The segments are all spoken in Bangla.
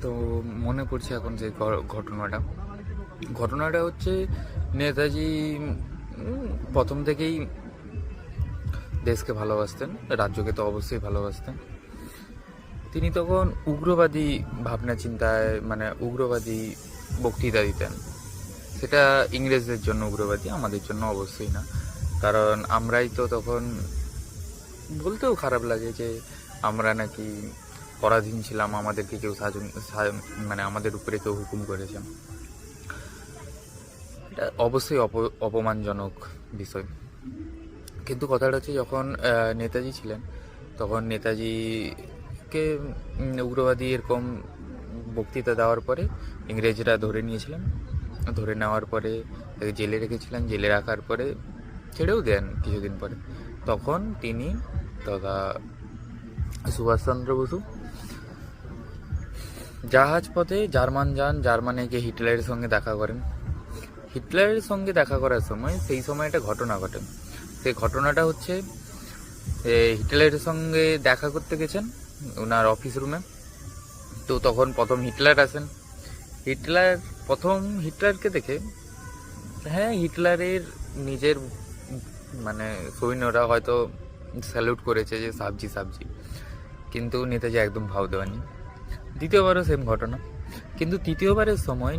তো মনে পড়ছে এখন যে ঘটনাটা হচ্ছে নেতাজি প্রথম থেকেই দেশকে ভালোবাসতেন, রাজ্যকে তো অবশ্যই ভালোবাসতেন। তিনি তখন উগ্রবাদী ভাবনা চিন্তায়, মানে উগ্রবাদী বক্তৃতা দিতেন। সেটা ইংরেজদের জন্য উগ্রবাদী, আমাদের জন্য অবশ্যই না। কারণ আমরাই তো তখন, বলতেও খারাপ লাগে যে আমরা নাকি পরাধীন ছিলাম, আমাদেরকে কেউ মানে আমাদের উপরে কেউ হুকুম করেছেন। এটা অবশ্যই অপমানজনক বিষয়। কিন্তু কথাটা হচ্ছে, যখন নেতাজি ছিলেন তখন নেতাজিকে উগ্রবাদী এরকম বক্তৃতা দেওয়ার পরে ইংরেজরা ধরে নিয়েছিলেন। ধরে নেওয়ার পরে তাকে জেলে রেখেছিলেন। জেলে রাখার পরে ছেড়েও দেন কিছুদিন পরে। তখন তিনি তথা সুভাষচন্দ্র বসু জাহাজ পথে জার্মান যান। জার্মানে গিয়ে হিটলারের সঙ্গে দেখা করেন। হিটলারের সঙ্গে দেখা করার সময় সেই সময় একটা ঘটনা ঘটে। সেই ঘটনাটা হচ্ছে, হিটলারের সঙ্গে দেখা করতে গেছেন ওনার অফিস রুমে। তো তখন প্রথম হিটলার আসেন। হিটলারকে দেখে, হ্যাঁ, হিটলারের নিজের মানে সৈন্যরা হয়তো স্যালুট করেছে যে সাবজি সাবজি, কিন্তু নেতাজি একদম ভাও দেওয়ানি। দ্বিতীয়বারও সেম ঘটনা। কিন্তু তৃতীয়বারের সময়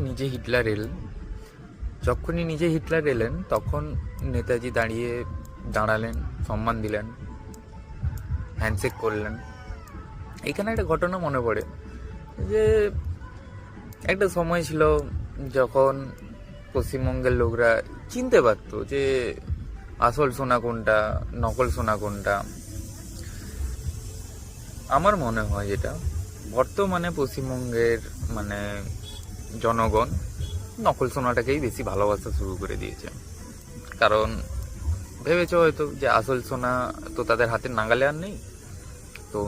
যখনই নিজে হিটলার এলেন তখন নেতাজি দাঁড়ালেন, সম্মান দিলেন, হ্যান্ডশেক করলেন। এখানে একটা ঘটনা মনে পড়ে যে একটা সময় ছিল যখন পশ্চিমবঙ্গের লোকরা চিনতে পারত যে আসল সোনা কোনটা, নকল সোনা কোনটা। আমার মনে হয় যেটা বর্তমানে পশ্চিমবঙ্গের মানে জনগণ নকল সোনাটাকেই বেশি ভালোবাসা শুরু করে দিয়েছে। কারণ ভেবেছে হয়তো যে আসল সোনা তো তাদের হাতের নাগালে আর নেই। তো